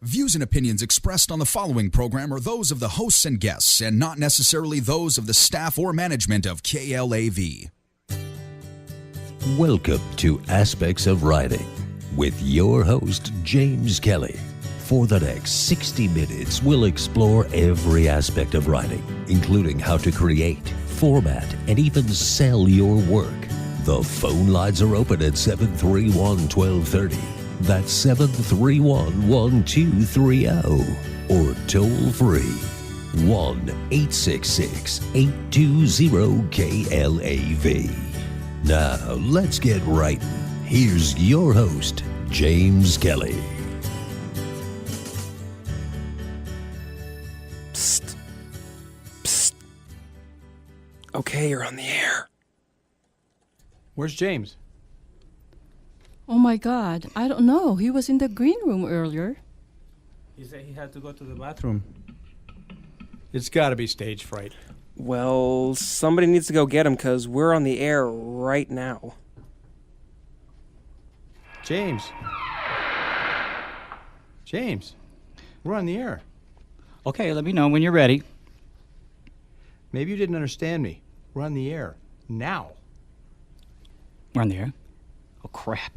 Views and opinions expressed on the following program are those of the hosts and guests and not necessarily those of the staff or management of KLAV. Welcome to Aspects of Writing with your host, James Kelly. For the next 60 minutes, we'll explore every aspect of writing, including how to create, format, and even sell your work. The phone lines are open at 731-1230. That's 731-1230 or toll free 1-866-820-KLAV. Now, let's get writing. Here's your host, James Kelly. Psst. Psst. Okay, you're on the air. Where's James? Oh my God, I don't know. He was in the green room earlier. He said he had to go to the bathroom. It's got to be stage fright. Well, somebody needs to go get him because we're on the air right now. James. James, we're on the air. Okay, let me know when you're ready. Maybe you didn't understand me. We're on the air now. We're on the air? Oh, crap.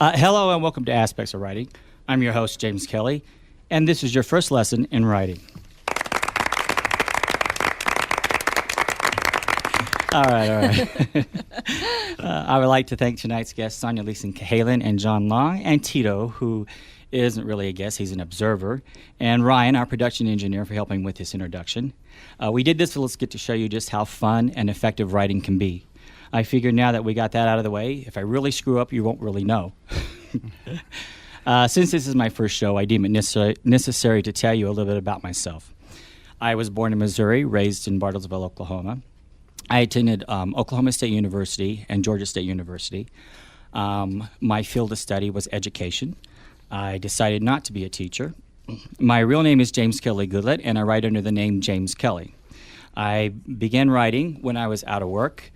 Hello and welcome to Aspects of Writing. I'm your host, James Kelly, and this is your first lesson in writing. All right. I would like to thank tonight's guests, Sonia Leeson Cahalan and John Long, and Tito, who isn't really a guest, he's an observer, and Ryan, our production engineer, for helping with this introduction. We did this so let's get to show you just how fun and effective writing can be. I figure now that we got that out of the way, if I really screw up, you won't really know. Since this is my first show, I deem it necessary to tell you a little bit about myself. I was born in Missouri, raised in Bartlesville, Oklahoma. I attended Oklahoma State University and Georgia State University. My field of study was education. I decided not to be a teacher. My real name is James Kelly Goodlett, and I write under the name James Kelly. I began writing when I was out of work.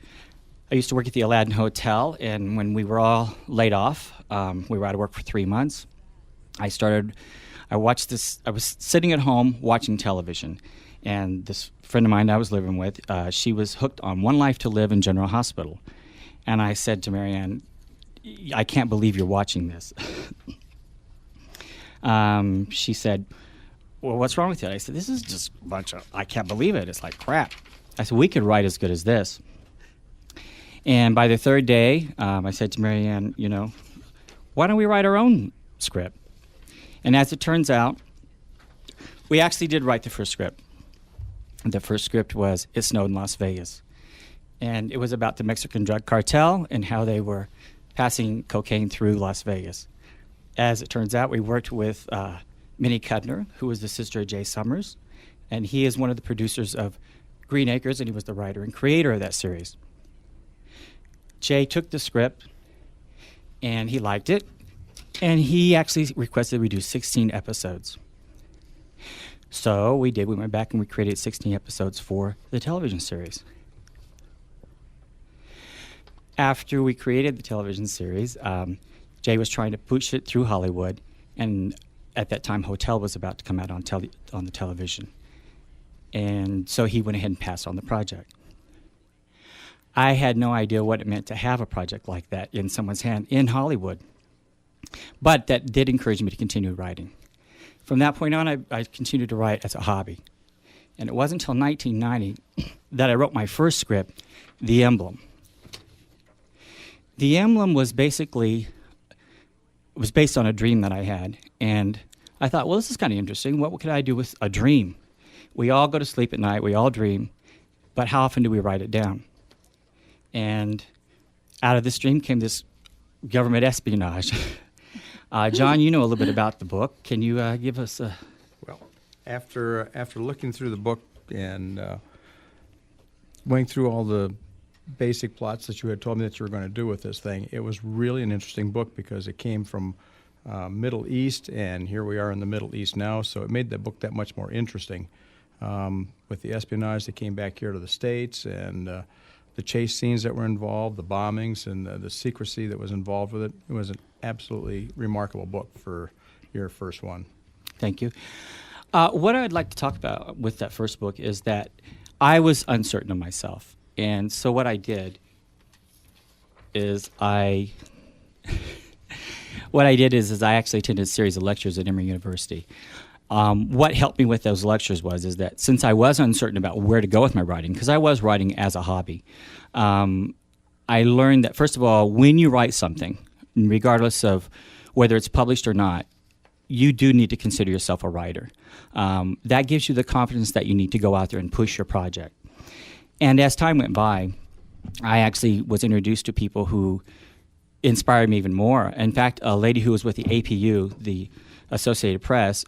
I used to work at the Aladdin Hotel, and when we were all laid off, we were out of work for 3 months. I was sitting at home watching television, and this friend of mine I was living with, she was hooked on One Life to Live in General Hospital. And I said to Marianne, I can't believe you're watching this. She said, well, what's wrong with it? I said, this is just a bunch of, I can't believe it. It's like crap. I said, we could write as good as this. And by the third day, I said to Marianne, why don't we write our own script? And as it turns out, we actually did write the first script. The first script was It Snowed in Las Vegas. And it was about the Mexican drug cartel and how they were passing cocaine through Las Vegas. As it turns out, we worked with Minnie Cudner, who was the sister of Jay Summers. And he is one of the producers of Green Acres, and he was the writer and creator of that series. Jay took the script, and he liked it, and he actually requested we do 16 episodes. So we did. We went back and we created 16 episodes for the television series. After we created the television series, Jay was trying to push it through Hollywood, and at that time, Hotel was about to come out on the television. And so he went ahead and passed on the project. I had no idea what it meant to have a project like that in someone's hand in Hollywood. But that did encourage me to continue writing. From that point on, I continued to write as a hobby. And it wasn't until 1990 that I wrote my first script, The Emblem. The Emblem was based on a dream that I had. And I thought, well, this is kind of interesting. What could I do with a dream? We all go to sleep at night. We all dream. But how often do we write it down? And out of this dream came this government espionage. John, you know a little bit about the book. Can you give us a... Well, after looking through the book and going through all the basic plots that you had told me that you were going to do with this thing, it was really an interesting book because it came from Middle East, and here we are in the Middle East now, so it made the book that much more interesting. With the espionage that came back here to the States, and the chase scenes that were involved, the bombings, and the secrecy that was involved with it. It was an absolutely remarkable book for your first one. Thank you. What I'd like to talk about with that first book is that I was uncertain of myself. And so what I did is I actually attended a series of lectures at Emory University. What helped me with those lectures is that since I was uncertain about where to go with my writing, because I was writing as a hobby, I learned that, first of all, when you write something, regardless of whether it's published or not, you do need to consider yourself a writer. That gives you the confidence that you need to go out there and push your project. And as time went by, I actually was introduced to people who inspired me even more. In fact, a lady who was with the APU, the Associated Press,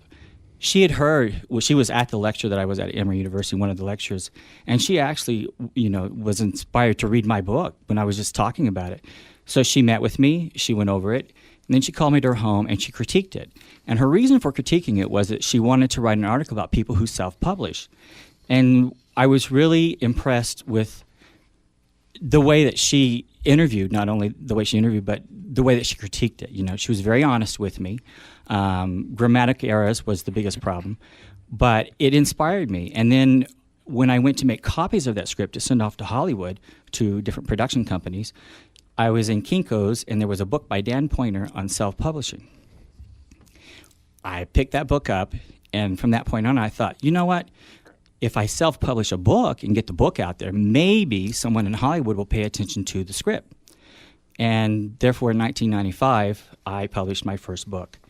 she had heard, well, she was at the lecture that I was at Emory University, one of the lectures, and she actually, was inspired to read my book when I was just talking about it. So she met with me, she went over it, and then she called me to her home and she critiqued it. And her reason for critiquing it was that she wanted to write an article about people who self-publish. And I was really impressed with the way that she interviewed, not only the way she interviewed, but the way that she critiqued it. She was very honest with me. Grammatic errors was the biggest problem, but it inspired me. And then when I went to make copies of that script to send off to Hollywood to different production companies, I was in Kinko's, and there was a book by Dan Poynter on self-publishing. I picked that book up, and from that point on, I thought, you know what? If I self-publish a book and get the book out there, maybe someone in Hollywood will pay attention to the script. And therefore, in 1995, I published my first book,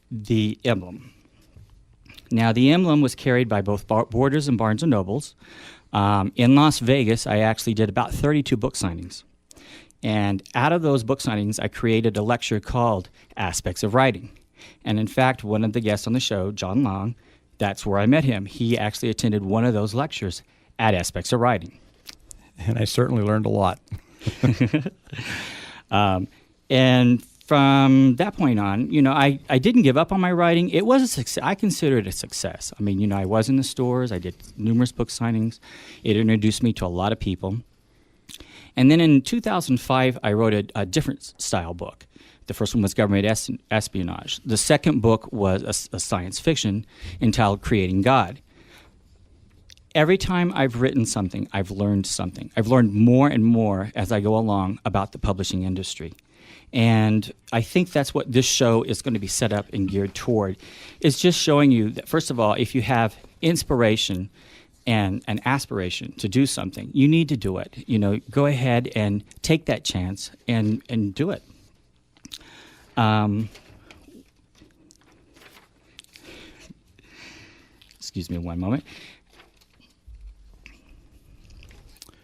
The Emblem. Now, The Emblem was carried by both Borders and Barnes & Nobles. In Las Vegas, I actually did about 32 book signings. And out of those book signings, I created a lecture called Aspects of Writing. And in fact, one of the guests on the show, John Long, that's where I met him. He actually attended one of those lectures at Aspects of Writing. And I certainly learned a lot. And from that point on, I didn't give up on my writing. It was a success. I consider it a success. I mean, I was in the stores. I did numerous book signings. It introduced me to a lot of people. And then in 2005, I wrote a different style book. The first one was government espionage. The second book was a science fiction entitled Creating God. Every time I've written something, I've learned something. I've learned more and more as I go along about the publishing industry. And I think that's what this show is going to be set up and geared toward, is just showing you that, first of all, if you have inspiration and an aspiration to do something, you need to do it. Go ahead and take that chance and do it. Excuse me one moment.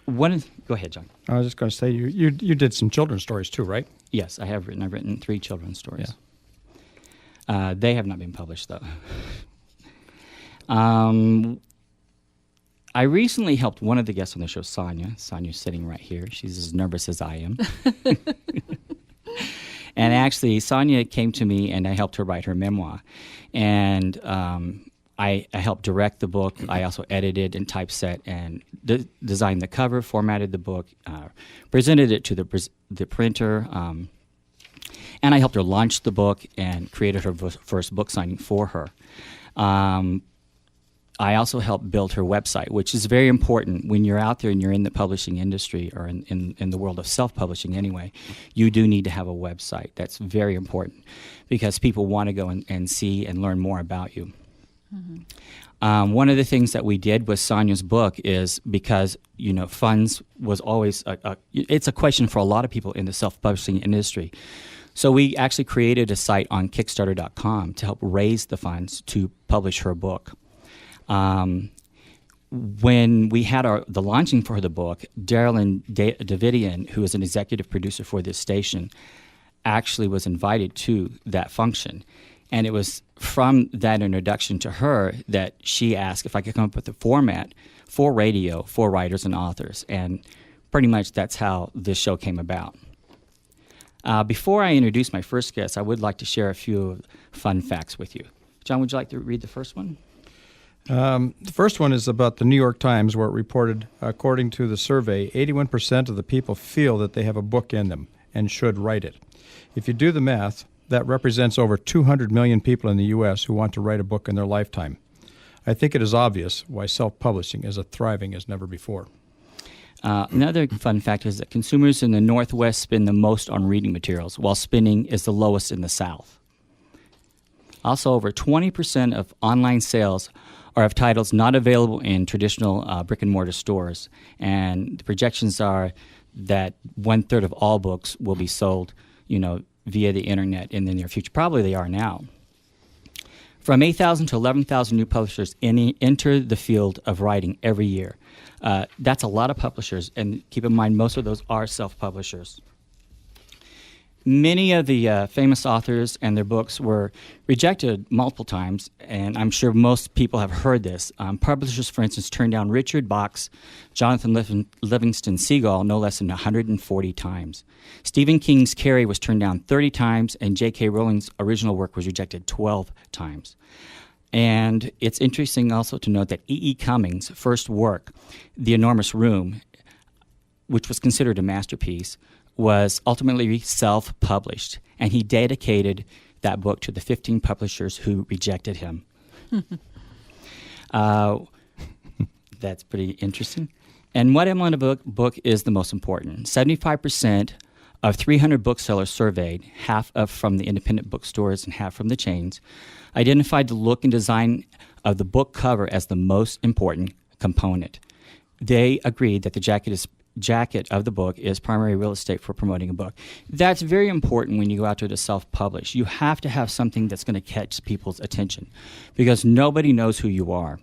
Go ahead, John. I was just going to say, you did some children's stories too, right? Yes, I have written. I've written 3 children's stories. Yeah. They have not been published, though. I recently helped one of the guests on the show, Sonia. Sonia's sitting right here. She's as nervous as I am. And actually, Sonia came to me, and I helped her write her memoir. And I helped direct the book. I also edited and typeset and designed the cover, formatted the book, presented it to the printer, and I helped her launch the book and created her first book signing for her. I also helped build her website, which is very important when you're out there and you're in the publishing industry, or in the world of self-publishing anyway. You do need to have a website. That's very important because people want to go and see and learn more about you. Mm-hmm. One of the things that we did with Sonia's book is because, funds was always it's a question for a lot of people in the self-publishing industry. So we actually created a site on Kickstarter.com to help raise the funds to publish her book. When we had the launching for the book, Darylyn Davidian, who is an executive producer for this station, actually was invited to that function. And it was from that introduction to her that she asked if I could come up with a format for radio for writers and authors. And pretty much that's how this show came about. Before I introduce my first guest, I would like to share a few fun facts with you. John, would you like to read the first one? The first one is about the New York Times, where it reported, according to the survey, 81% of the people feel that they have a book in them and should write it. If you do the math, That represents over 200 million people in the U.S. who want to write a book in their lifetime. I think it is obvious why self-publishing is thriving as never before. Another fun fact is that consumers in the Northwest spend the most on reading materials, while spending is the lowest in the South. Also, over 20% of online sales are of titles not available in traditional brick-and-mortar stores, and the projections are that 1/3 of all books will be sold, via the internet in the near future. Probably they are now. From 8,000 to 11,000 new publishers enter the field of writing every year. That's a lot of publishers, and keep in mind most of those are self-publishers. Many of the famous authors and their books were rejected multiple times, and I'm sure most people have heard this. Publishers, for instance, turned down Richard Bach's Jonathan Livingston Seagull no less than 140 times. Stephen King's Carrie was turned down 30 times, and J.K. Rowling's original work was rejected 12 times. And it's interesting also to note that E.E. Cummings' first work, The Enormous Room, which was considered a masterpiece, was ultimately self-published, and he dedicated that book to the 15 publishers who rejected him. That's pretty interesting. And what am on a book is the most important. 75% of 300 booksellers surveyed, half from the independent bookstores and half from the chains, identified the look and design of the book cover as the most important component. They agreed that the jacket of the book is primary real estate for promoting a book. That's very important when you go out there to self-publish. You have to have something that's going to catch people's attention because nobody knows who you are.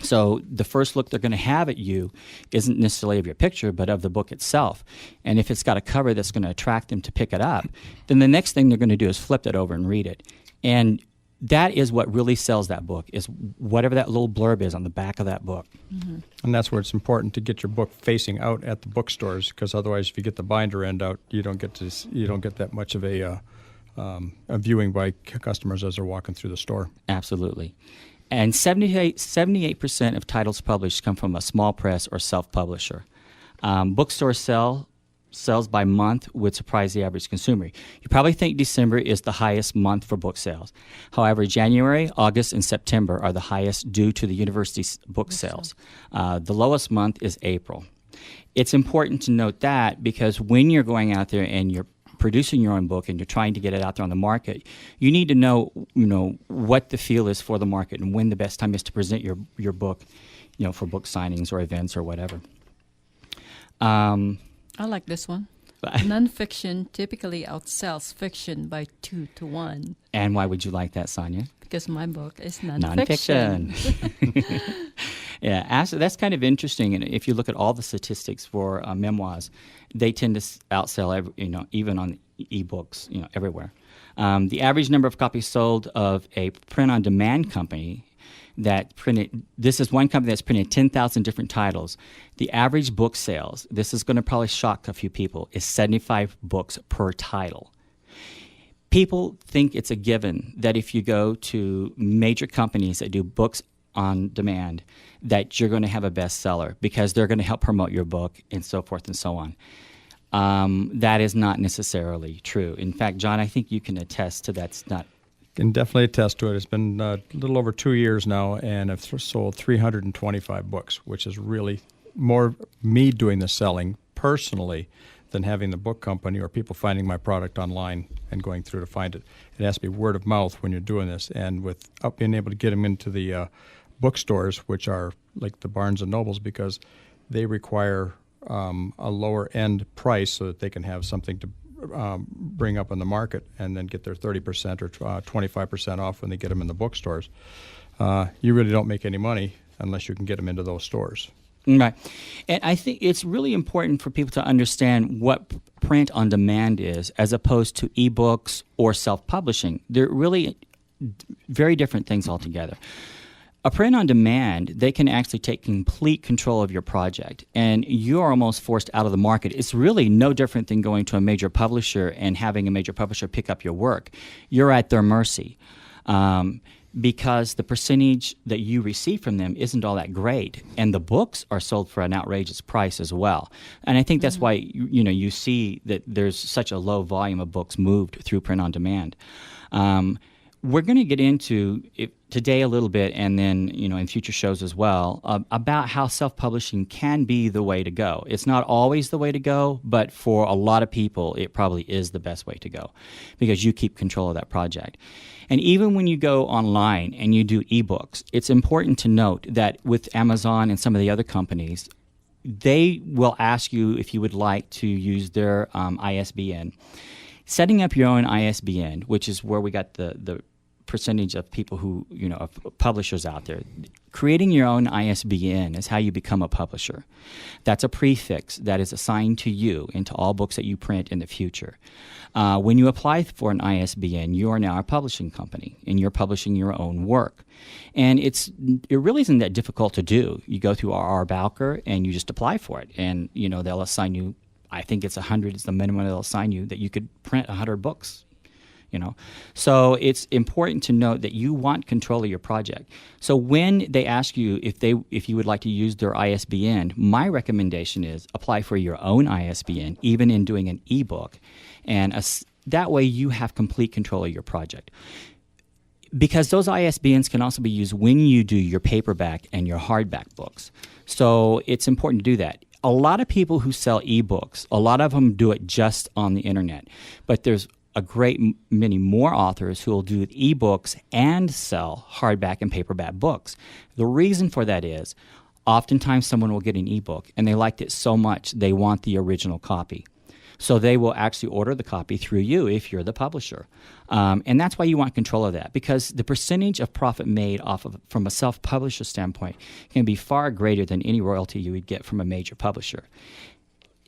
So the first look they're going to have at you isn't necessarily of your picture, but of the book itself. And if it's got a cover that's going to attract them to pick it up, then the next thing they're going to do is flip it over and read it. And that is what really sells that book, is whatever that little blurb is on the back of that book. Mm-hmm. And that's where it's important to get your book facing out at the bookstores, because otherwise, if you get the binder end out, you don't get that much of a viewing by customers as they're walking through the store. Absolutely. And 78% of titles published come from a small press or self-publisher. Bookstore sales by month would surprise the average consumer. You probably think December is the highest month for book sales. However, January, August, and September are the highest due to the university's book sales. The lowest month is April. It's important to note that because when you're going out there and you're producing your own book and you're trying to get it out there on the market, you need to know, what the feel is for the market and when the best time is to present your book, for book signings or events or whatever. I like this one. Nonfiction typically outsells fiction by 2 to 1. And why would you like that, Sonia? Because my book is nonfiction. Yeah, actually, that's kind of interesting. And if you look at all the statistics for memoirs, they tend to outsell, even on e-books, everywhere. The average number of copies sold of a print-on-demand company this is one company that's printed 10,000 different titles. The average book sales, this is going to probably shock a few people, is 75 books per title. People think it's a given that if you go to major companies that do books on demand, that you're going to have a bestseller because they're going to help promote your book and so forth and so on. That is not necessarily true. In fact, John, I think you can attest to that's not. Can definitely attest to it. It's been a little over 2 years now, and I've sold 325 books, which is really more me doing the selling personally than having the book company or people finding my product online and going through to find it. It has to be word of mouth when you're doing this, and with being able to get them into the bookstores, which are like the Barnes and Nobles, because they require a lower end price so that they can have something to bring up on the market and then get their 30% or 25% off when they get them in the bookstores. You really don't make any money unless you can get them into those stores. Right. And I think it's really important for people to understand what print on demand is as opposed to ebooks or self-publishing. They're really very different things altogether. A print on demand, they can actually take complete control of your project, and you're almost forced out of the market. It's really no different than going to a major publisher and having a major publisher pick up your work. You're at their mercy. because the percentage that you receive from them isn't all that great, and the books are sold for an outrageous price as well. And I think that's why you see that there's such a low volume of books moved through print on demand. We're going to get into it today a little bit, and then in future shows as well, about how self-publishing can be the way to go. It's not always the way to go, but for a lot of people, it probably is the best way to go because you keep control of that project. And even when you go online and you do ebooks, it's important to note that with Amazon and some of the other companies, they will ask you if you would like to use their ISBN. Setting up your own ISBN, which is where we got the percentage of people who, of publishers out there. Creating your own ISBN is how you become a publisher. That's a prefix that is assigned to you into all books that you print in the future. When you apply for an ISBN, you are now a publishing company, and you're publishing your own work. And it really isn't that difficult to do. You go through R.R. Bowker, and you just apply for it. And, they'll assign you, I think it's 100 is the minimum they'll assign you, that you could print 100 books. So it's important to note that you want control of your project. So when they ask you if you would like to use their ISBN, my recommendation is apply for your own ISBN, even in doing an ebook, and that way you have complete control of your project. Because those ISBNs can also be used when you do your paperback and your hardback books. So it's important to do that. A lot of people who sell ebooks, a lot of them do it just on the internet, but there's a great many more authors who will do ebooks and sell hardback and paperback books. The reason for that is oftentimes someone will get an ebook and they liked it so much they want the original copy. So they will actually order the copy through you if you're the publisher. And that's why you want control of that, because the percentage of profit made from a self-publisher standpoint can be far greater than any royalty you would get from a major publisher.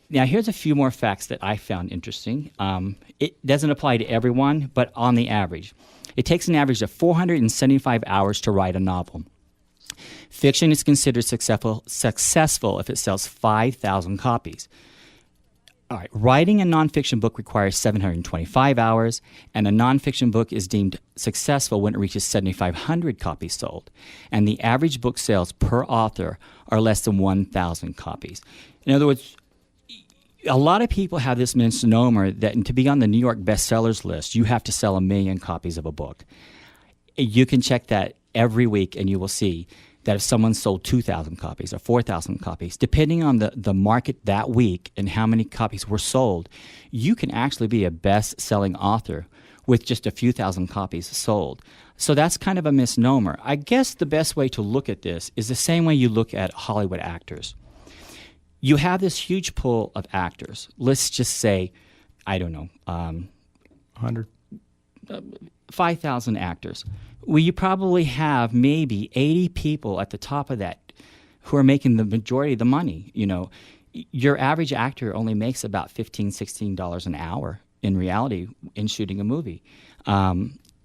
Now, here's a few more facts that I found interesting. It doesn't apply to everyone, but on the average. It takes an average of 475 hours to write a novel. Fiction is considered successful if it sells 5,000 copies. All right, writing a nonfiction book requires 725 hours, and a nonfiction book is deemed successful when it reaches 7,500 copies sold. And the average book sales per author are less than 1,000 copies. In other words, a lot of people have this misnomer that to be on the New York bestsellers list, you have to sell 1 million copies of a book. You can check that every week, and you will see that if someone sold 2,000 copies or 4,000 copies, depending on the market that week and how many copies were sold, you can actually be a best-selling author with just a few thousand copies sold. So that's kind of a misnomer. I guess the best way to look at this is the same way you look at Hollywood actors. You have this huge pool of actors. Let's just say, I don't know, 100. 5,000 actors. Well, you probably have maybe 80 people at the top of that who are making the majority of the money. Your average actor only makes about $15, $16 an hour in reality in shooting a movie.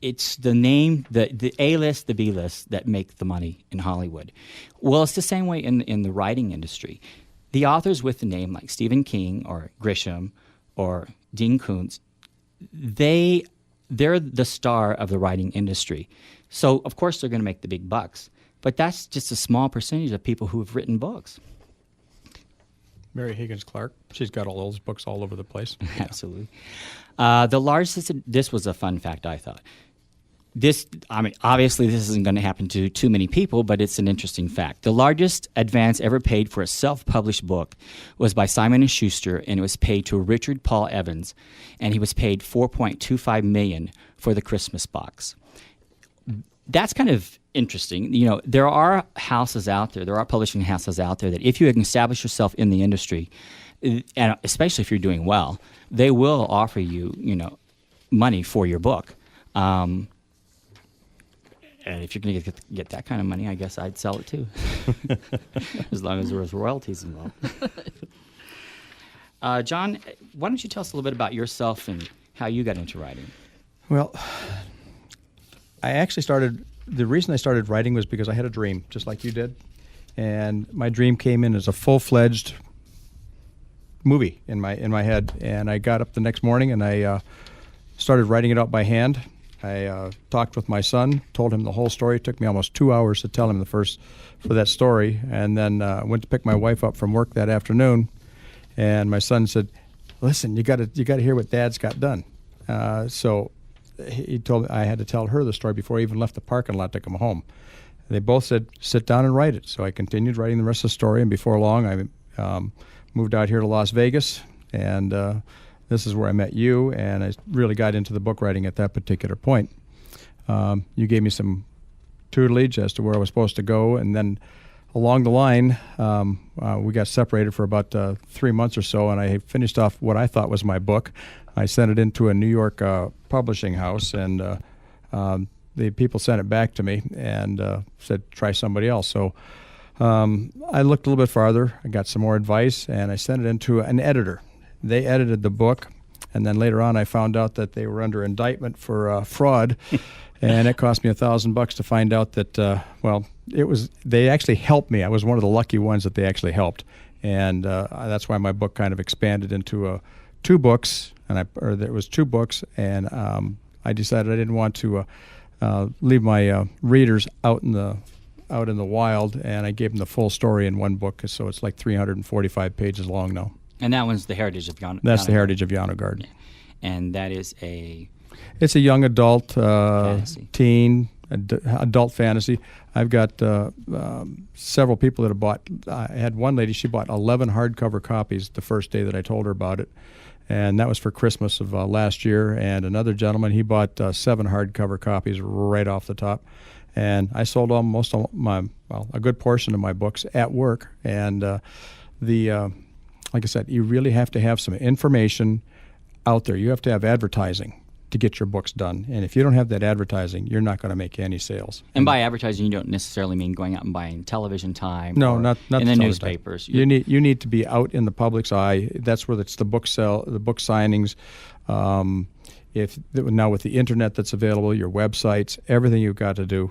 It's the name, the A-list, the B-list that make the money in Hollywood. Well, it's the same way in the writing industry. The authors with the name like Stephen King or Grisham or Dean Koontz, they're the star of the writing industry. So, of course, they're going to make the big bucks. But that's just a small percentage of people who have written books. Mary Higgins Clark, she's got all those books all over the place. Absolutely. The largest, this was a fun fact, I thought. Obviously this isn't going to happen to too many people, but it's an interesting fact. The largest advance ever paid for a self-published book was by Simon & Schuster, and it was paid to Richard Paul Evans, and he was paid $4.25 million for the Christmas box. That's kind of interesting. There are houses out there, there are publishing houses out there that if you can establish yourself in the industry, and especially if you're doing well, they will offer you, money for your book. And if you're going to get that kind of money, I guess I'd sell it too, as long as there was royalties involved. John, why don't you tell us a little bit about yourself and how you got into writing? Well, I actually the reason I started writing was because I had a dream, just like you did. And my dream came in as a full-fledged movie in my head. And I got up the next morning and I started writing it out by hand. I talked with my son, told him the whole story. It took me almost 2 hours to tell him for that story, and then went to pick my wife up from work that afternoon, and my son said, "Listen, you got to hear what Dad's got done." So he told me I had to tell her the story before I even left the parking lot to come home. They both said, "Sit down and write it." So I continued writing the rest of the story, and before long, I moved out here to Las Vegas, and this is where I met you, and I really got into the book writing at that particular point. You gave me some tutelage as to where I was supposed to go, and then along the line, we got separated for about 3 months or so, and I finished off what I thought was my book. I sent it into a New York publishing house, and the people sent it back to me and said, try somebody else. So I looked a little bit farther. I got some more advice, and I sent it into an editor. They edited the book, and then later on I found out that they were under indictment for fraud, and it cost me $1,000 to find out that, they actually helped me. I was one of the lucky ones that they actually helped, and that's why my book kind of expanded into 2 books, there was 2 books, and I decided I didn't want to leave my readers out in the wild, and I gave them the full story in one book, so it's like 345 pages long now. And that one's The Heritage of Yano. That's The Heritage of Yano Garden. Yeah. And that is It's a young adult, teen, adult fantasy. I've got several people that have bought. I had one lady, she bought 11 hardcover copies the first day that I told her about it, and that was for Christmas of last year. And another gentleman, he bought 7 hardcover copies right off the top. And I sold almost a good portion of my books at work. And like I said, you really have to have some information out there. You have to have advertising to get your books done. And if you don't have that advertising, you're not going to make any sales. And by advertising, you don't necessarily mean going out and buying television time. No, not in the newspapers. You need to be out in the public's eye. That's where it's the book signings. Now with the internet that's available, your websites, everything you've got to do.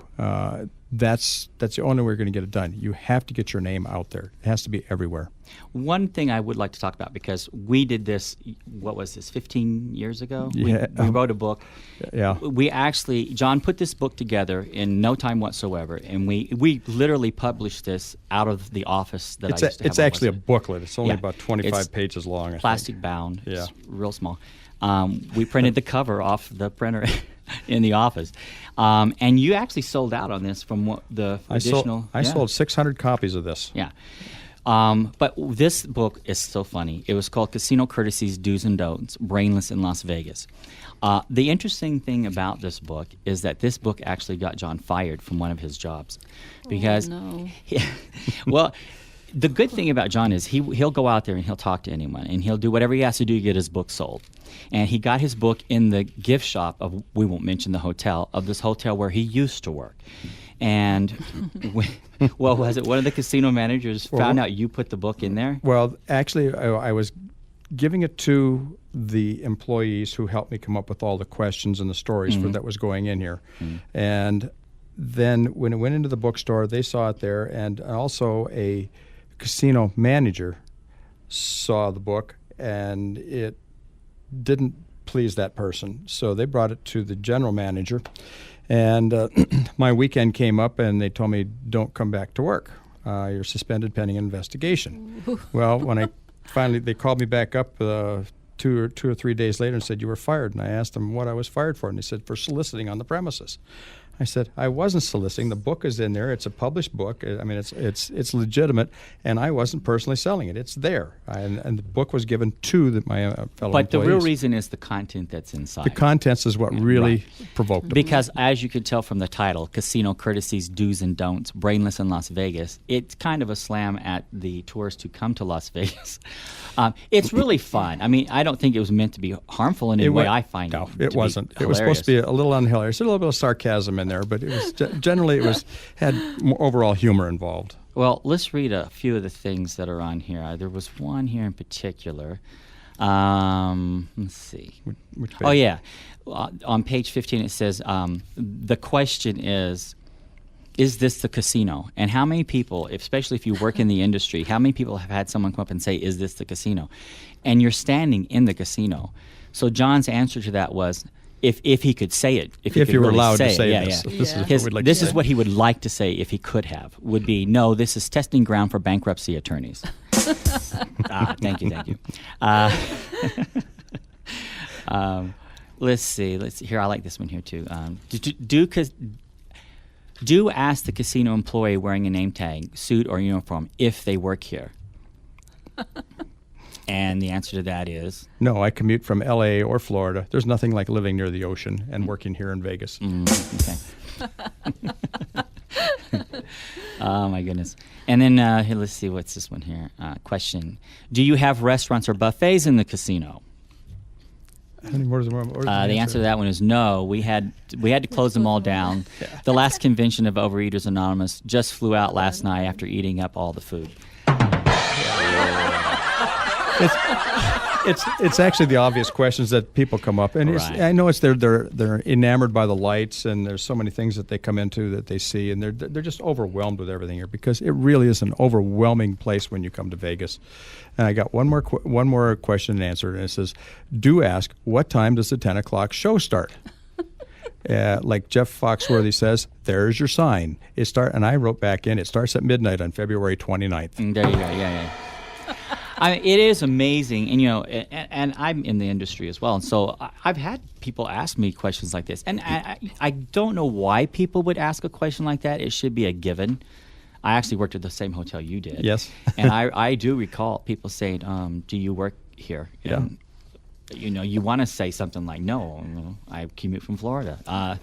That's the only way you're going to get it done. You have to get your name out there. It has to be everywhere. One thing I would like to talk about, because we did this, 15 years ago? Yeah. We wrote a book. Yeah. John put this book together in no time whatsoever, and we literally published this out of the office that I used to have. It's actually a booklet. It's only about 25 pages long. I plastic think. bound. Yeah. It's real small. We printed the cover off the printer in the office. And you actually sold out on this from the additional... I sold 600 copies of this. Yeah. But this book is so funny. It was called Casino Courtesies, Do's and Don'ts, Brainless in Las Vegas. The interesting thing about this book is that this book actually got John fired from one of his jobs. Because, well, the good thing about John is he'll go out there and he'll talk to anyone, and he'll do whatever he has to do to get his book sold. And he got his book in the gift shop of, we won't mention the hotel, of this hotel where he used to work. And, was it one of the casino managers found out you put the book in there? Well, actually, I was giving it to the employees who helped me come up with all the questions and the stories that was going in here. Mm-hmm. And then when it went into the bookstore, they saw it there, and also a casino manager saw the book, and it didn't please that person. So they brought it to the general manager, and my weekend came up, and they told me, don't come back to work. You're suspended pending investigation. Well, when they called me back up 2 or 3 days later and said, you were fired. And I asked them what I was fired for, and they said, for soliciting on the premises. I said, I wasn't soliciting. The book is in there. It's a published book. I mean, it's legitimate, and I wasn't personally selling it. It's there, and the book was given to my fellow employees. But the real reason is the content that's inside. The contents is what really provoked it. Because as you could tell from the title, Casino Courtesies, Do's and Don'ts, Brainless in Las Vegas, it's kind of a slam at the tourists who come to Las Vegas. It's really fun. I mean, I don't think it was meant to be harmful in any way. I find it. No, it wasn't. It was supposed to be a little unhilarious. A little bit of sarcasm in there, but it was generally had more overall humor involved. Well, let's read a few of the things that are on here. There was one here in particular. Let's see. Which page? Oh yeah, on page 15 it says the question is this the casino? And how many people, especially if you work in the industry, how many people have had someone come up and say, is this the casino? And you're standing in the casino. So John's answer to that was, if he could say it, If he could you were really allowed to it. say yeah, this, yeah. this is what His- we'd like This to is say. what he would like to say if he could have, would be, no, this is testing ground for bankruptcy attorneys. Thank you. Let's see. Here, I like this one here too. Do ask the casino employee wearing a name tag, suit, or uniform if they work here. And the answer to that is No, I commute from L.A. or Florida. There's nothing like living near the ocean and working here in Vegas. okay. Oh my goodness. And then here, let's see, what's this one here? Question: do you have restaurants or buffets in the casino? How many more is The answer to that one is no. We had to close them all down. The last convention of Overeaters Anonymous just flew out last night after eating up all the food. It's actually the obvious questions that people come up, and Right. I know it's they're enamored by the lights, and there's so many things that they come into that they see, and they're just overwhelmed with everything here because it really is an overwhelming place when you come to Vegas. And I got one more question and answer, and it says, "Do ask what time does the 10 o'clock show start?" Like Jeff Foxworthy says, "There's your sign." And I wrote back in, it starts at midnight on February 29th. There you go. Yeah. It is amazing, and and I'm in the industry as well, and so I've had people ask me questions like this, and I don't know why people would ask a question like that. It should be a given. I actually worked at the same hotel you did. Yes. And I do recall people saying, "Do you work here?" Yeah. And, you want to say something like, "No, I commute from Florida."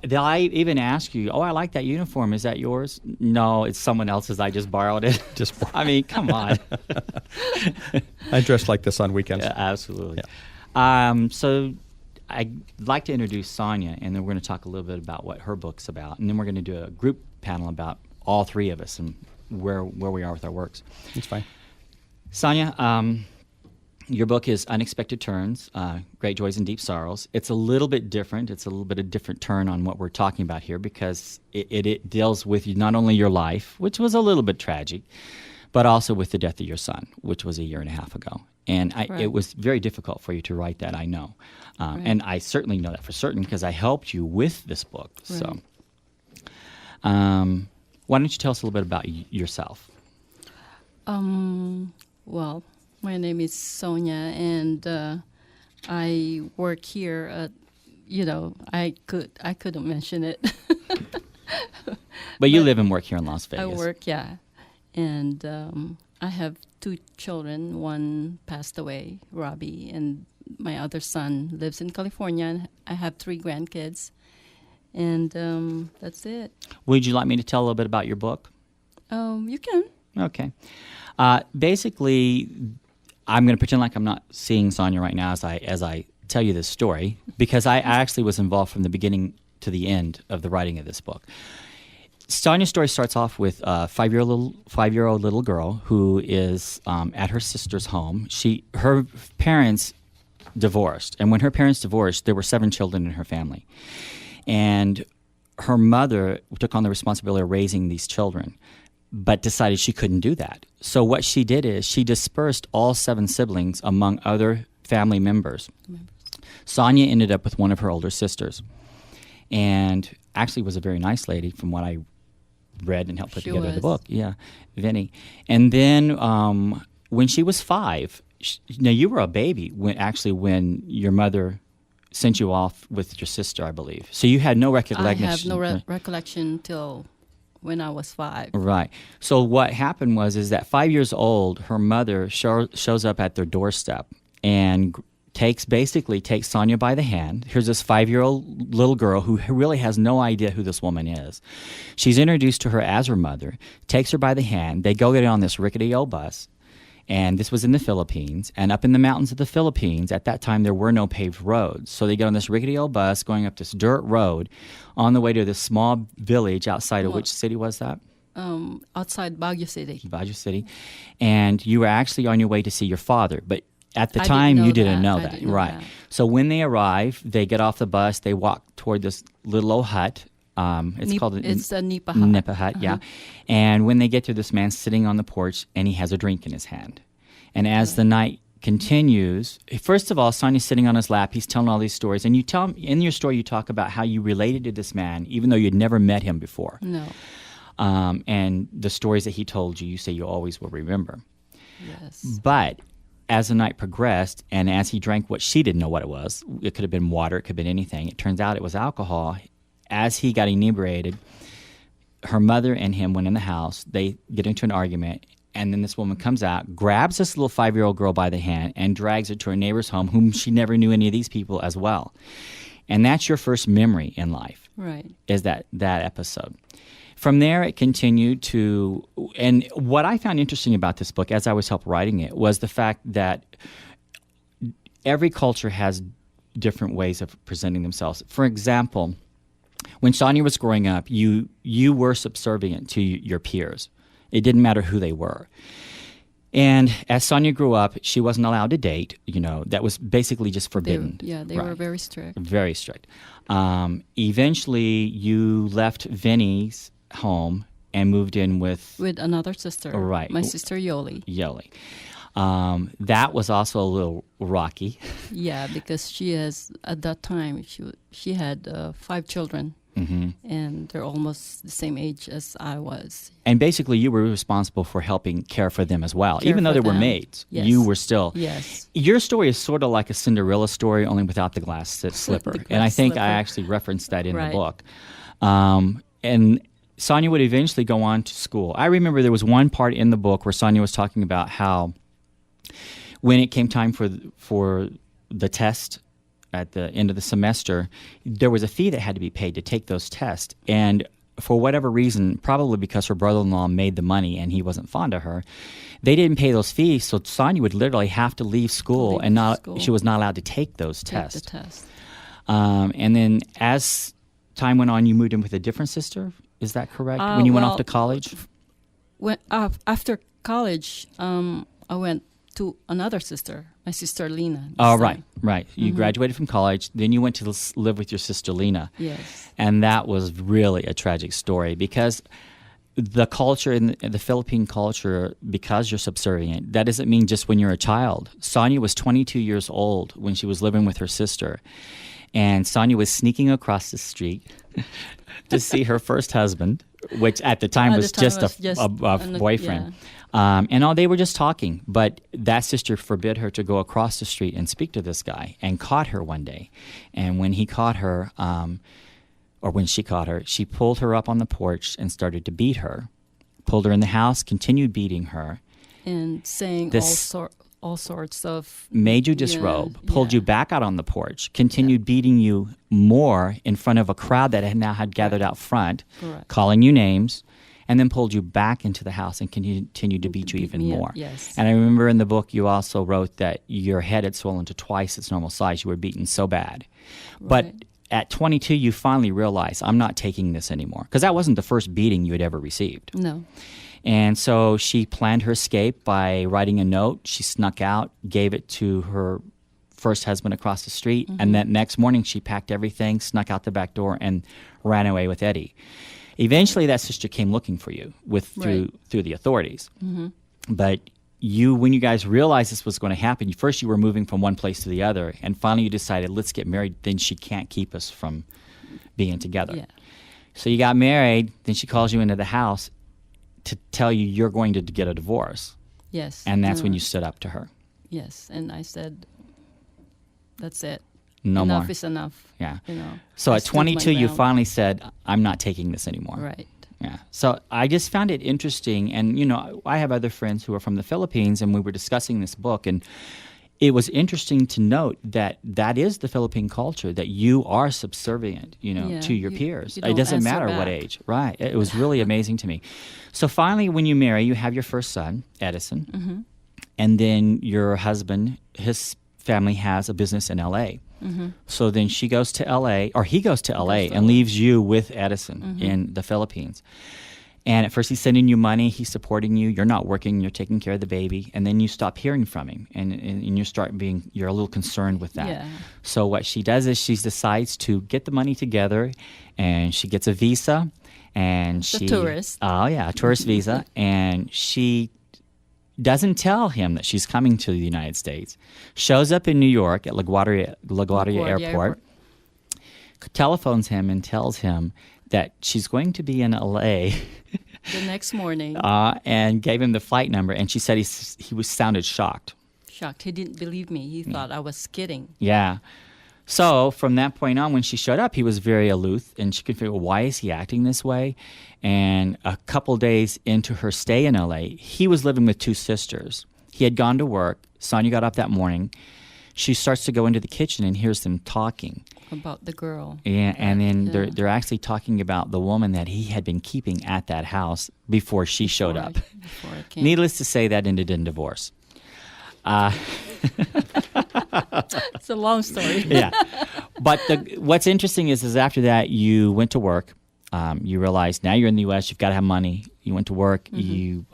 They'll even ask you, "Oh, I like that uniform. Is that yours?" "No, it's someone else's. I just borrowed it." I mean, come on. I dress like this on weekends. Yeah, absolutely. Yeah. So I'd like to introduce Sonia, and then we're going to talk a little bit about what her book's about, and then we're going to do a group panel about all three of us and where we are with our works. It's fine. Sonia, your book is Unexpected Turns, Great Joys and Deep Sorrows. It's a little bit different. It's a little bit of different turn on what we're talking about here because it deals with not only your life, which was a little bit tragic, but also with the death of your son, which was 1.5 years ago. And it was very difficult for you to write that, I know. And I certainly know that for certain because I helped you with this book. Right. So why don't you tell us a little bit about yourself? Well, my name is Sonia, and I work here at, I couldn't mention it. But you live and work here in Las Vegas. I work, yeah. And I have 2 children. One passed away, Robbie, and my other son lives in California. And I have 3 grandkids. And that's it. Would you like me to tell a little bit about your book? You can. Okay. Basically, I'm going to pretend like I'm not seeing Sonia right now as I tell you this story because I actually was involved from the beginning to the end of the writing of this book. Sonia's story starts off with a 5-year-old little girl who is at her sister's home. Her parents divorced, and when her parents divorced, there were 7 children in her family. And her mother took on the responsibility of raising these children, but decided she couldn't do that. So what she did is she dispersed all 7 siblings among other family members. Sonia ended up with one of her older sisters, and actually was a very nice lady from what I read and helped put She together the was. book. Yeah, Vinny. And then when she was 5, now you were a baby when your mother sent you off with your sister, I believe. So you had no recollection. I have no recollection till when I was 5. Right. So what happened is that 5 years old, her mother shows up at their doorstep and takes Sonia by the hand. Here's this 5-year-old little girl who really has no idea who this woman is. She's introduced to her as her mother, takes her by the hand. They go get on this rickety old bus. And this was in the Philippines. And up in the mountains of the Philippines, at that time, there were no paved roads. So they get on this rickety old bus going up this dirt road on the way to this small village outside of which city was that? Outside Baguio City. Baguio City. And you were actually on your way to see your father. But at the I time, didn't you know didn't that. know I that. didn't know Right. that. So when they arrive, they get off the bus. They walk toward this little old hut. It's a Nipa hut. Nipa hut, yeah. And when they get to this man sitting on the porch, and he has a drink in his hand. And as the night continues. First of all, Sonya's sitting on his lap. He's telling all these stories. And you tell him, in your story, you talk about how you related to this man, even though you'd never met him before. No. And the stories that he told you, you say you always will remember. Yes. But as the night progressed, and as he drank what she didn't know what it was, it could have been water, it could have been anything. It turns out it was alcohol. As he got inebriated, her mother and him went in the house. They get into an argument. And then this woman comes out, grabs this little 5-year-old girl by the hand, and drags her to her neighbor's home, whom she never knew any of these people as well. And that's your first memory in life, Right. is that episode. From there, it continued to, and what I found interesting about this book, as I was helped writing it, was the fact that every culture has different ways of presenting themselves. For example, when Sonya was growing up, you were subservient to your peers. It didn't matter who they were. And as Sonya grew up, she wasn't allowed to date. That was basically just forbidden. They were very strict. Very strict. Eventually, you left Vinny's home and moved in with another sister. Right. My sister Yoli. That was also a little rocky. Yeah, because she has, at that time, she had 5 children. Mm-hmm. And they're almost the same age as I was. And basically, you were responsible for helping care for them as well. Even though they were maids, yes. you were still. Yes. Your story is sort of like a Cinderella story, only without the glass slipper. And I think I actually referenced that in the book. And Sonya would eventually go on to school. I remember there was one part in the book where Sonya was talking about how when it came time for the test at the end of the semester, there was a fee that had to be paid to take those tests. And for whatever reason, probably because her brother-in-law made the money and he wasn't fond of her, they didn't pay those fees, so Sonya would literally have to leave school she was not allowed to take those tests. The test. And then as time went on, you moved in with a different sister? Is that correct? When you went off to college? After college, I went to another sister, my sister Lena. Oh, right. You graduated from college, then you went to live with your sister Lena. Yes. And that was really a tragic story because the culture in the Philippine culture, because you're subservient, that doesn't mean just when you're a child. Sonya was 22 years old when she was living with her sister. And Sonya was sneaking across the street to see her first husband, which at the time was just a boyfriend. Yeah. And they were just talking, but that sister forbid her to go across the street and speak to this guy, and caught her one day. And when he caught her, or when she caught her, she pulled her up on the porch and started to beat her. Pulled her in the house, continued beating her. And saying all sorts of... Made you disrobe, pulled you back out on the porch, continued beating you more in front of a crowd that had gathered out front, calling you names, and then pulled you back into the house and continued to beat you even more. Yes. And I remember in the book you also wrote that your head had swollen to twice its normal size. You were beaten so bad. Right. But at 22, you finally realized, I'm not taking this anymore. Because that wasn't the first beating you had ever received. No. And so she planned her escape by writing a note. She snuck out, gave it to her first husband across the street, and that next morning she packed everything, snuck out the back door, and ran away with Eddie. Eventually that sister came looking for you through the authorities. Mm-hmm. But when you guys realized this was going to happen, first you were moving from one place to the other, and finally you decided, let's get married, then she can't keep us from being together. Yeah. So you got married, then she calls you into the house to tell you you're going to get a divorce. Yes. And that's when you stood up to her. Yes, and I said, that's it. No enough more. is enough. Yeah. I So at stood 22, my you ground. finally said, I'm not taking this anymore. Right. Yeah. So I just found it interesting. And, I have other friends who are from the Philippines, and we were discussing this book. And it was interesting to note that is the Philippine culture, that you are subservient, to your peers. you It doesn't answer matter what back. age. Right. It was really amazing to me. So finally, when you marry, you have your first son, Edison. Mm-hmm. And then your husband, his family has a business in L.A. Mm-hmm. So then she goes to L.A., or he goes to L.A. and leaves you with Edison in the Philippines. And at first he's sending you money, he's supporting you, you're not working, you're taking care of the baby, and then you stop hearing from him, and you're a little concerned with that. Yeah. So what she does is she decides to get the money together, and she gets a visa, and A tourist. Oh yeah, a tourist visa, and she doesn't tell him that she's coming to the United States, shows up in New York at LaGuardia Airport, telephones him and tells him that she's going to be in L.A. The next morning. And gave him the flight number, and she said he sounded shocked. Shocked. He didn't believe me. He thought I was kidding. Yeah. So from that point on, when she showed up, he was very aloof, and she could figure, why is he acting this way? And a couple days into her stay in L.A., he was living with two sisters. He had gone to work. Sonia got up that morning. She starts to go into the kitchen and hears them talking. About the girl. Yeah, and then they're actually talking about the woman that he had been keeping at that house before she showed up. Before I came. Needless to say, that ended in divorce. It's a long story. Yeah. But what's interesting is after that, you went to work. You realized now you're in the U.S., you've got to have money. You went to work. Mm-hmm. You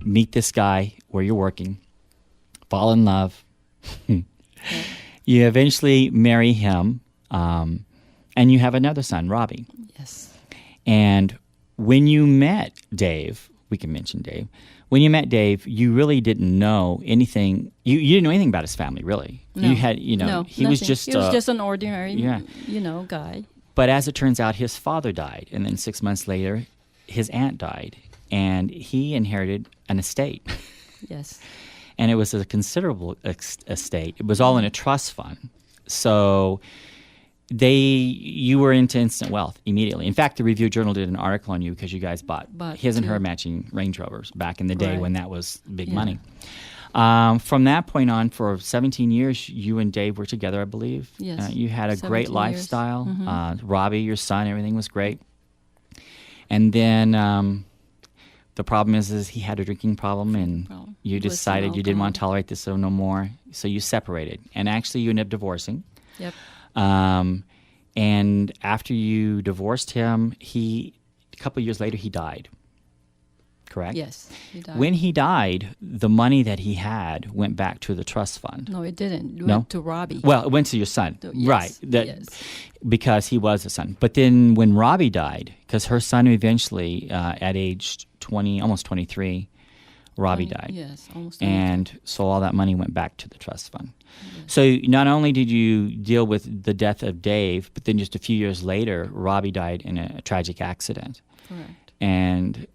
meet this guy where you're working, fall in love. You eventually marry him, and you have another son, Robbie. Yes. And when you met Dave, we can mention Dave. When you met Dave, you really didn't know anything. You didn't know anything about his family, really. No. You had, No, he was nothing. He was just an ordinary, guy. But as it turns out, his father died, and then 6 months later, his aunt died, and he inherited an estate. Yes. And it was a considerable estate. It was all in a trust fund. So you were into instant wealth immediately. In fact, the Review Journal did an article on you because you guys bought his and her matching Range Rovers back in the day when that was big money. From that point on, for 17 years, you and Dave were together, I believe. Yes. You had a great lifestyle. Mm-hmm. Robbie, your son, everything was great. And then the problem is he had a drinking problem, and you decided you didn't want to tolerate this no more. So you separated. And actually, you ended up divorcing. Yep. And after you divorced him, a couple of years later, he died. Correct? Yes, he died. When he died, the money that he had went back to the trust fund. No, it didn't. It went to Robbie. Well, it went to your son. Yes, right. Yes. Because he was a son. But then when Robbie died, because her son eventually, at age 20, almost 23, Robbie died. Yes, almost 23. And so all that money went back to the trust fund. Yes. So not only did you deal with the death of Dave, but then just a few years later, Robbie died in a tragic accident. Correct. And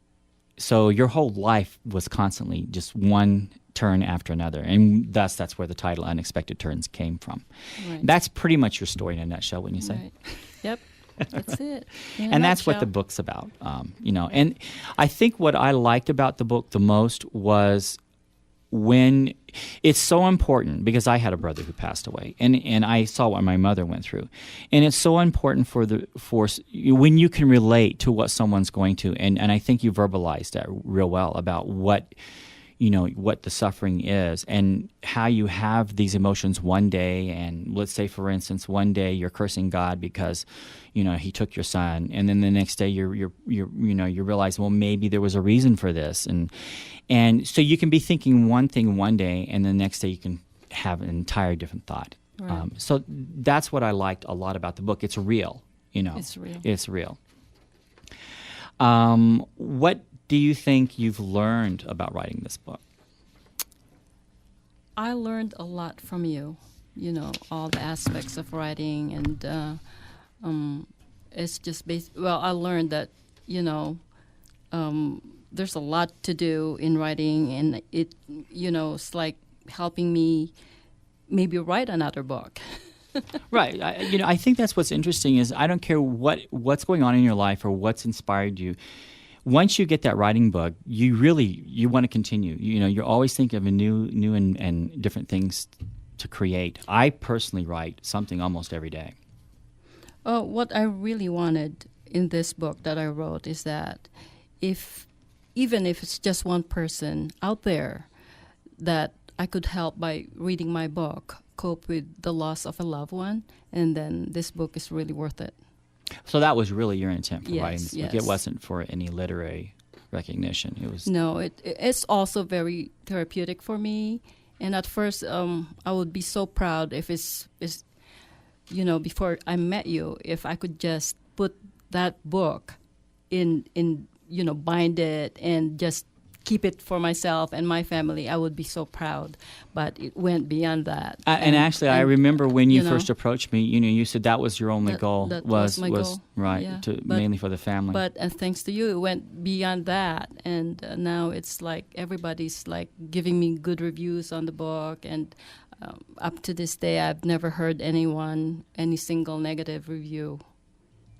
so your whole life was constantly just one turn after another. And thus, that's where the title Unexpected Turns came from. Right. That's pretty much your story in a nutshell, wouldn't you say? Right. Yep. That's it. And that's what the book's about, And I think what I liked about the book the most was when it's so important, because I had a brother who passed away, and I saw what my mother went through, and it's so important for when you can relate to what someone's going to, and I think you verbalized that real well about what the suffering is and how you have these emotions one day, and let's say, for instance, one day you're cursing God because he took your son, and then the next day you realize, well, maybe there was a reason for this, and so you can be thinking one thing one day, and the next day you can have an entire different thought. Right. So that's what I liked a lot about the book. It's real, It's real. It's real. What do you think you've learned about writing this book? I learned a lot from you, all the aspects of writing, and it's just I learned that, there's a lot to do in writing, and it's like helping me maybe write another book. Right. I think that's what's interesting is I don't care what's going on in your life or what's inspired you. Once you get that writing bug, you want to continue. You're always thinking of a new and different things to create. I personally write something almost every day. What I really wanted in this book that I wrote is that even if it's just one person out there that I could help by reading my book cope with the loss of a loved one, and then this book is really worth it. So that was really your intent for writing this book. Yes. It wasn't for any literary recognition. It was it's also very therapeutic for me. And at first, I would be so proud if it's before I met you, if I could just put that book in bind it and just keep it for myself and my family, I would be so proud. But it went beyond that. And actually, I remember when you know, first approached me, you said that was your only goal. that was my goal. Right, Yeah. mainly for the family. But thanks to you, it went beyond that, and now it's like everybody's like giving me good reviews on the book, and up to this day, I've never heard any single negative review.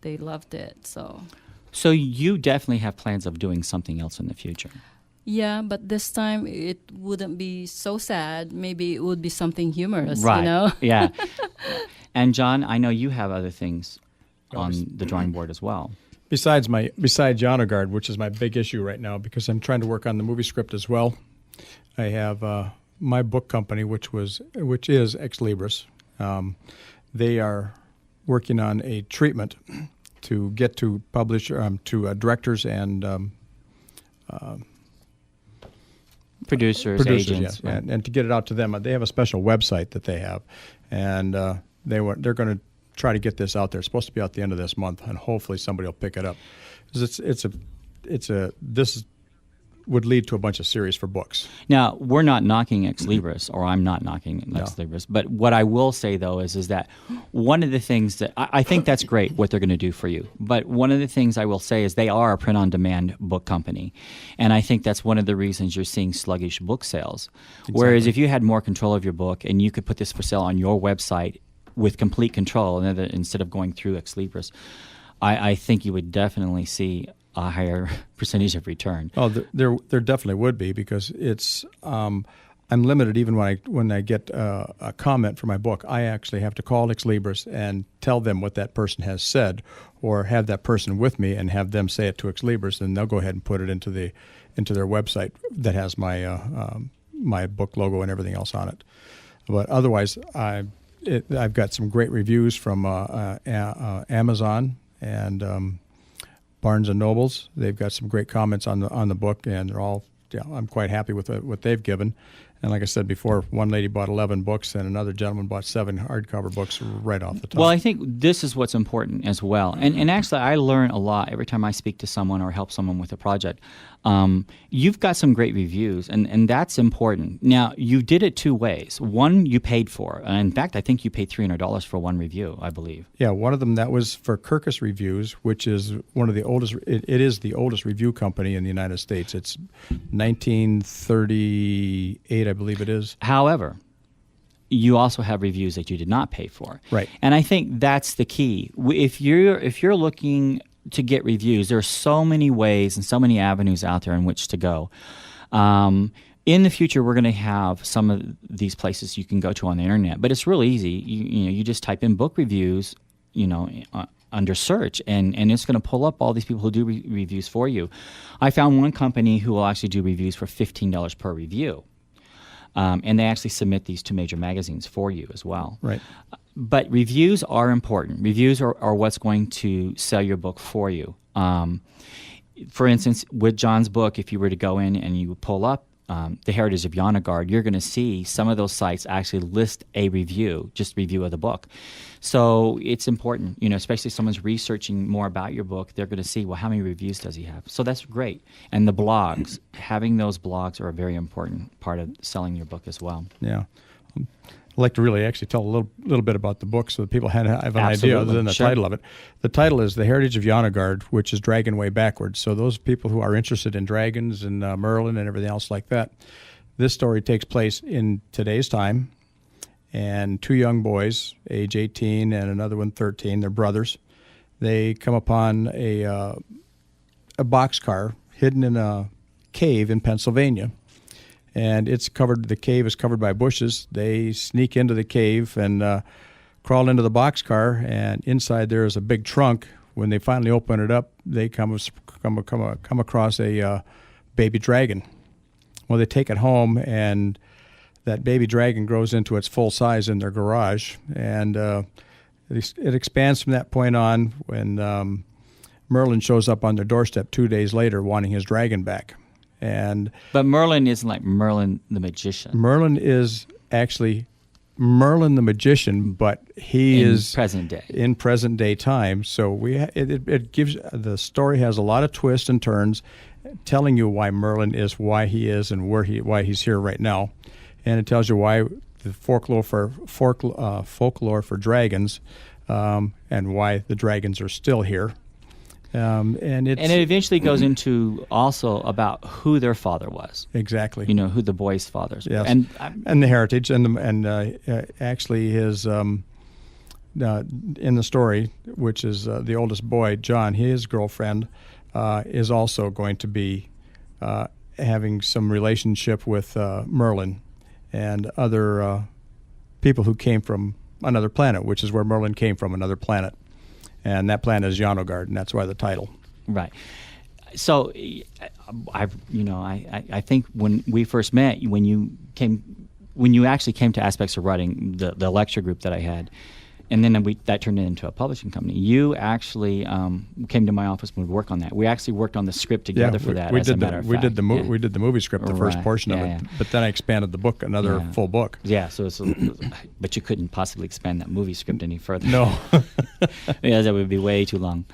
They loved it, so. So you definitely have plans of doing something else in the future. Yeah, but this time it wouldn't be so sad. Maybe it would be something humorous, Right. you know? Yeah. And John, I know you have other things on the drawing board as well. Besides Yana Guard, which is my big issue right now, because I'm trying to work on the movie script as well. I have my book company, which is Ex Libris. They are working on a treatment to get to directors and Producers, agents. yes, and to get it out to them. They have a special website that they have, and they're going to try to get this out there. It's supposed to be out the end of this month, and hopefully somebody will pick it up. 'Cause this would lead to a bunch of series for books. Now, we're not knocking Ex Libris, or I'm not knocking Ex Libris, but what I will say, though, is that one of the things that I think that's great what they're going to do for you, but one of the things I will say is they are a print-on-demand book company, and I think that's one of the reasons you're seeing sluggish book sales. Exactly. Whereas if you had more control of your book and you could put this for sale on your website with complete control instead of going through Ex Libris, I think you would definitely see a higher percentage of return. Oh, there definitely would be, because it's I'm limited even when I get a comment for my book. I actually have to call Ex Libris and tell them what that person has said, or have that person with me and have them say it to Ex Libris, and they'll go ahead and put it into their website that has my book logo and everything else on it. But otherwise, I've got some great reviews from Amazon and Barnes and Nobles. They've got some great comments on the book, and they're all. Yeah, I'm quite happy with what they've given. And like I said before, one lady bought 11 books, and another gentleman bought 7 hardcover books right off the top. Well, I think this is what's important as well. And actually, I learn a lot every time I speak to someone or help someone with a project. You've got some great reviews, and that's important. Now, you did it 2 ways. One, you paid for. And in fact, I think you paid $300 for one review, I believe. Yeah, one of them, that was for Kirkus Reviews, which is one of the oldest. It is the oldest review company in the United States. It's 1938, I believe it is. However, you also have reviews that you did not pay for. Right. And I think that's the key. If you're looking to get reviews, there are so many ways and so many avenues out there in which to go. In the future, we're going to have some of these places you can go to on the internet, but it's real easy. You just type in book reviews, under search, and it's going to pull up all these people who do reviews for you. I found one company who will actually do reviews for $15 per review. And they actually submit these to major magazines for you as well. Right. But reviews are important. Reviews are what's going to sell your book for you. For instance, with John's book, if you were to go in and you pull up The Heritage of Yana Guard, you're going to see some of those sites actually list a review, just review of the book. So it's important, especially if someone's researching more about your book, they're going to see, well, how many reviews does he have? So that's great. And the blogs, having those blogs are a very important part of selling your book as well. Yeah. I'd like to really actually tell a little bit about the book so that people have an Absolutely. idea other than the Sure. title of it. The title is The Heritage of Yana Guard, which is Dragon Way Backwards. So those people who are interested in dragons and Merlin and everything else like that, this story takes place in today's time. And 2 young boys, age 18 and another one 13, they're brothers. They come upon a boxcar hidden in a cave in Pennsylvania. And the cave is covered by bushes. They sneak into the cave and crawl into the boxcar, and inside there is a big trunk. When they finally open it up, they come across a baby dragon. Well, they take it home, and that baby dragon grows into its full size in their garage, and it expands from that point on when Merlin shows up on their doorstep 2 days later wanting his dragon back. But Merlin isn't like Merlin the magician. Merlin is actually Merlin the magician, but he is present day. In present day time. So it gives, the story has a lot of twists and turns, telling you why Merlin is why he is and why he's here right now, and it tells you why the folklore for dragons, and why the dragons are still here. And it eventually goes into also about who their father was. Exactly. Who the boys' fathers were. Yes. And the heritage and actually his in the story, which is the oldest boy, John, his girlfriend is also going to be having some relationship with Merlin and other people who came from another planet, which is where Merlin came from, another planet. And that planet is Yonogard, and that's why the title. Right. So, I think when we first met, when you actually came to Aspects of Writing, the lecture group that I had, and then that turned into a publishing company. You actually came to my office and would work on that. We actually worked on the script together for that. We did the movie script, the first portion of it. But then I expanded the book, another full book. Yeah. So, but you couldn't possibly expand that movie script any further. No. Yeah, that would be way too long.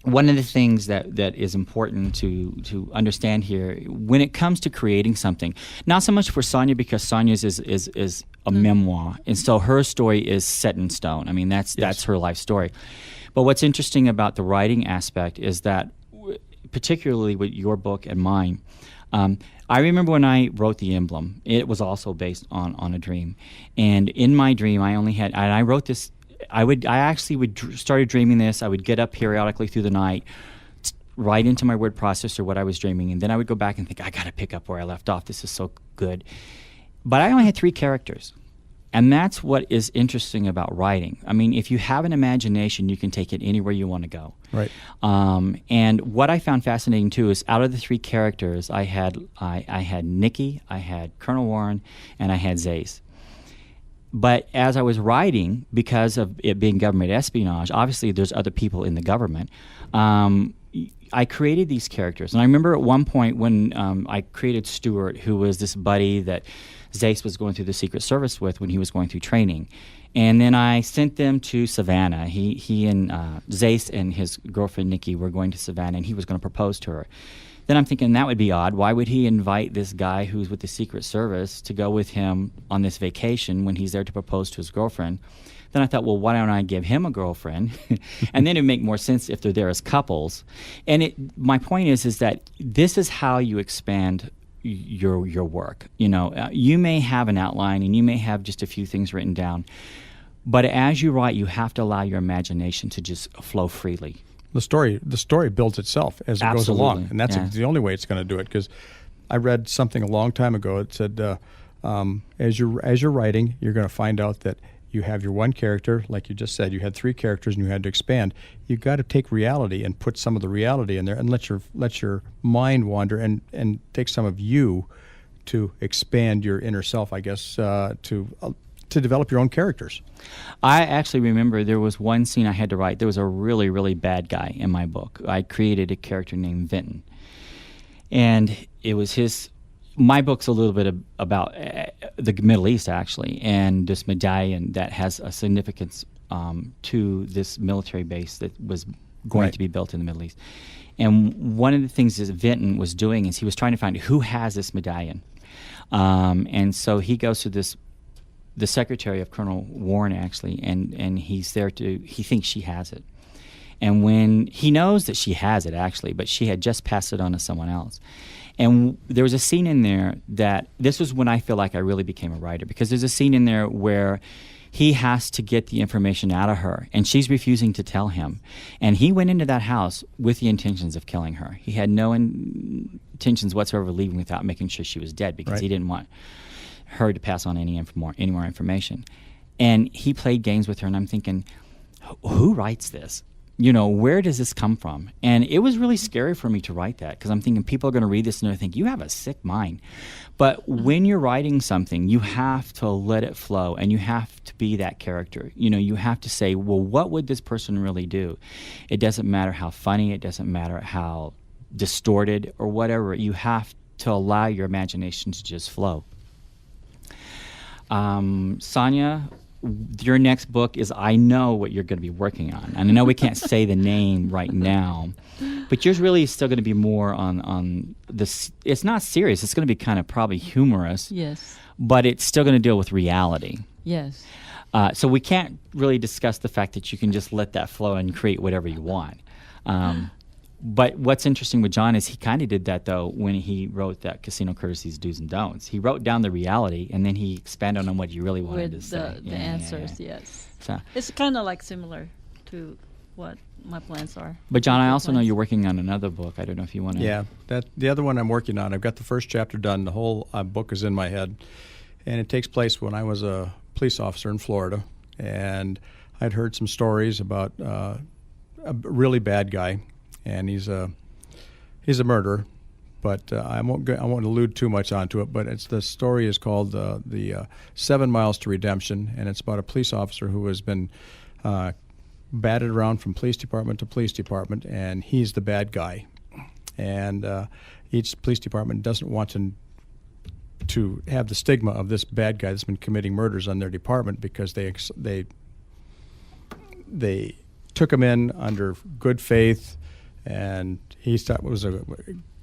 One of the things that is important to understand here when it comes to creating something, not so much for Sonia, because Sonia's is a memoir, and so her story is set in stone. I mean, that's her life story. But what's interesting about the writing aspect is that, particularly with your book and mine, I remember when I wrote The Emblem, it was also based on a dream, and in my dream, I wrote this. I actually started dreaming this. I would get up periodically through the night, write into my word processor what I was dreaming, and then I would go back and think, I got to pick up where I left off. This is so good. But I only had 3 characters, and that's what is interesting about writing. I mean, if you have an imagination, you can take it anywhere you want to go. Right. And what I found fascinating too is out of the 3 characters, I had Nikki, I had Colonel Warren, and I had Zace. But as I was writing, because of it being government espionage, obviously there's other people in the government. I created these characters. And I remember at one point when I created Stuart, who was this buddy that Zace was going through the Secret Service with when he was going through training. And then I sent them to Savannah. He and Zace and his girlfriend Nikki were going to Savannah, and he was going to propose to her. Then I'm thinking that would be odd. Why would he invite this guy who's with the Secret Service to go with him on this vacation when he's there to propose to his girlfriend? Then I thought, well, why don't I give him a girlfriend? And then it would make more sense if they're there as couples. And my point is that this is how you expand your work. You may have an outline and you may have just a few things written down, but as you write, you have to allow your imagination to just flow freely. The story builds itself as it goes along, and that's the only way it's going to do it. Because I read something a long time ago. It said, as you're writing, you're going to find out that you have your one character, like you just said. You had 3 characters, and you had to expand. You got to take reality and put some of the reality in there, and let your mind wander, and take some of you to expand your inner self, I guess, to develop your own characters. I actually remember there was one scene I had to write. There was a really, really bad guy in my book. I created a character named Vinton. And it was my book's a little bit about the Middle East, actually, and this medallion that has a significance to this military base that was going to be built in the Middle East. And one of the things that Vinton was doing is he was trying to find who has this medallion. And so he goes to the secretary of Colonel Warren, actually, and he's there he thinks she has it. And when he knows that she has it, actually, but she had just passed it on to someone else. And there was a scene in there this was when I feel like I really became a writer, because there's a scene in there where he has to get the information out of her, and she's refusing to tell him. And he went into that house with the intentions of killing her. He had no intentions whatsoever of leaving without making sure she was dead, because he didn't want her to pass on any more information. And he played games with her, and I'm thinking, who writes this? Where does this come from? And it was really scary for me to write that, because I'm thinking people are going to read this and they're thinking, you have a sick mind. But when you're writing something, you have to let it flow, and you have to be that character. You have to say, well, what would this person really do? It doesn't matter how funny, it doesn't matter how distorted or whatever. You have to allow your imagination to just flow. Sonia your next book is, I know what you're going to be working on. And I know we can't say the name right now, but yours really is still going to be more on this. It's not serious. It's going to be kind of probably humorous. Yes. But it's still going to deal with reality. Yes. So we can't really discuss the fact that you can just let that flow and create whatever you want. But what's interesting with John is he kind of did that, though, when he wrote that Casino Courtesies, Do's and Don'ts. He wrote down the reality, and then he expanded on what you really wanted to say. The answers, yes. So, It's kind of like similar to what my plans are. but John, I Future also know plans. you're working on another book. I don't know if you want to. Yeah, the other one I'm working on, I've got the first chapter done. The whole book is in my head. And it takes place when I was a police officer in Florida. And I'd heard some stories about a really bad guy. And he's a murderer. But I won't allude too much onto it. But the story is called the 7 Miles to Redemption. And it's about a police officer who has been batted around from police department to police department. And he's the bad guy. And each police department doesn't want to have the stigma of this bad guy that's been committing murders on their department, because they took him in under good faith, and he was a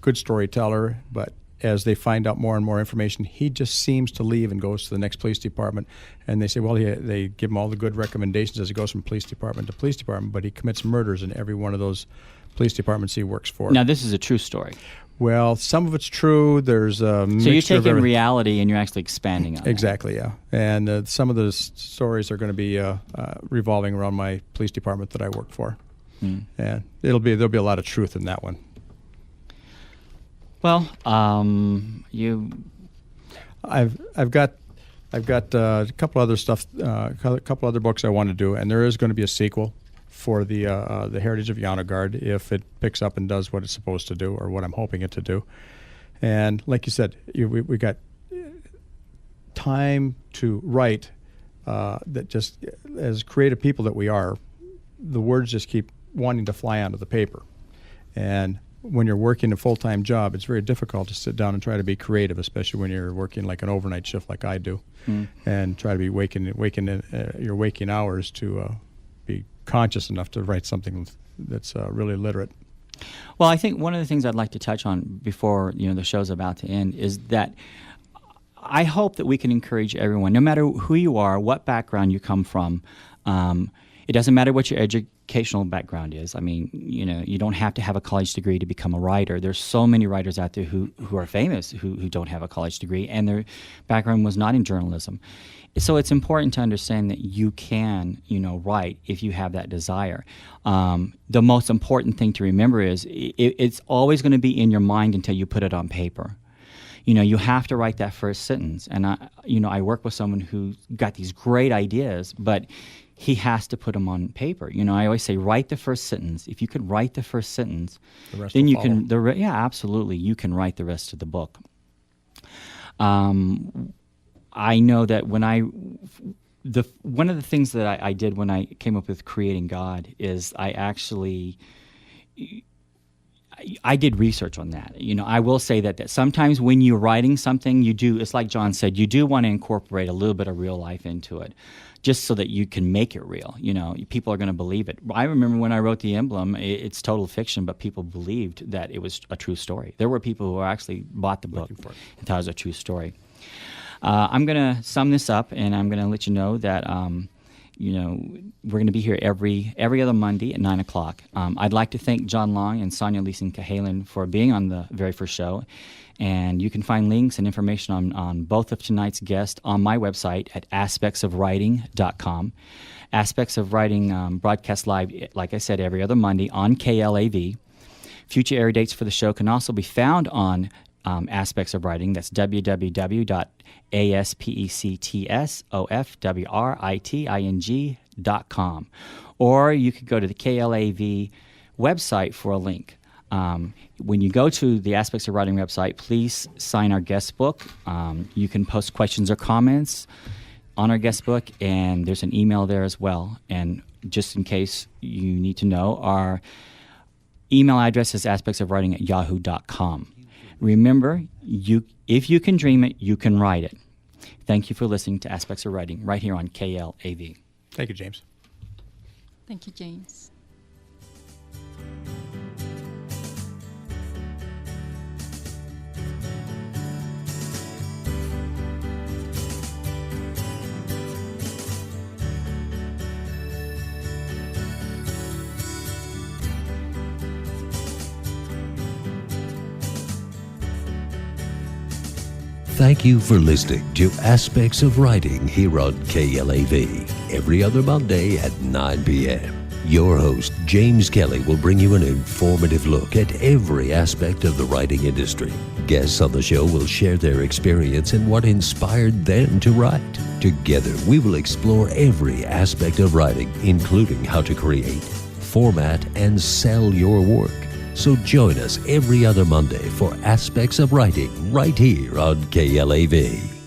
good storyteller. But as they find out more and more information, he just seems to leave and goes to the next police department. And they say, well, they give him all the good recommendations as he goes from police department to police department, but he commits murders in every one of those police departments he works for. Now, this is a true story. Well, some of it's true. There's a mixture So you're of taking everything. reality and you're actually expanding on it. Exactly, yeah. And some of the stories are going to be revolving around my police department that I work for. And there'll be a lot of truth in that one. Well, I've got a couple other stuff, a couple other books I want to do, and there is going to be a sequel for the Heritage of Yaunagard if it picks up and does what it's supposed to do, or what I'm hoping it to do. And like you said, we got time to write. That just, as creative people that we are, the words just keep wanting to fly onto the paper. And when you're working a full-time job, it's very difficult to sit down and try to be creative, especially when you're working like an overnight shift like I do, and try to be waking your waking hours to be conscious enough to write something that's really literate. Well, I think one of the things I'd like to touch on before the show's about to end is that I hope that we can encourage everyone, no matter who you are, what background you come from. It doesn't matter what your educational background is. I mean, you don't have to have a college degree to become a writer. There's so many writers out there who are famous who don't have a college degree, and their background was not in journalism. So it's important to understand that you can, write if you have that desire. The most important thing to remember is it's always going to be in your mind until you put it on paper. You have to write that first sentence. And I work with someone who got these great ideas, but he has to put them on paper. I always say, write the first sentence. If you can write the first sentence, The rest then will you follow. can. Yeah, absolutely. You can write the rest of the book. I know that when one of the things that I did when I came up with Creating God is I did research on that. I will say that sometimes when you're writing something, it's like John said, you do want to incorporate a little bit of real life into it, just so that you can make it real. People are going to believe it. I remember when I wrote The Emblem, it's total fiction, but people believed that it was a true story. There were people who actually bought the book and thought it was a true story. I'm going to sum this up, and I'm going to let you know that we're going to be here every other Monday at 9 o'clock. I'd like to thank John Long and Sonia Leeson Cahalan for being on the very first show. And you can find links and information on both of tonight's guests on my website at aspectsofwriting.com. Aspects of Writing broadcast live, like I said, every other Monday on KLAV. Future air dates for the show can also be found on Aspects of Writing. That's www.aspectsofwriting.com. Or you could go to the KLAV website for a link. When you go to the Aspects of Writing website, please sign our guest book. You can post questions or comments on our guest book, and there's an email there as well. And just in case you need to know, our email address is aspectsofwriting@yahoo.com. Remember, if you can dream it, you can write it. Thank you for listening to Aspects of Writing right here on KLAV. Thank you, James. Thank you, James. Thank you for listening to Aspects of Writing here on KLAV every other Monday at 9 p.m. Your host, James Kelly, will bring you an informative look at every aspect of the writing industry. Guests on the show will share their experience and what inspired them to write. Together, we will explore every aspect of writing, including how to create, format, and sell your work. So join us every other Monday for Aspects of Writing right here on KLAV.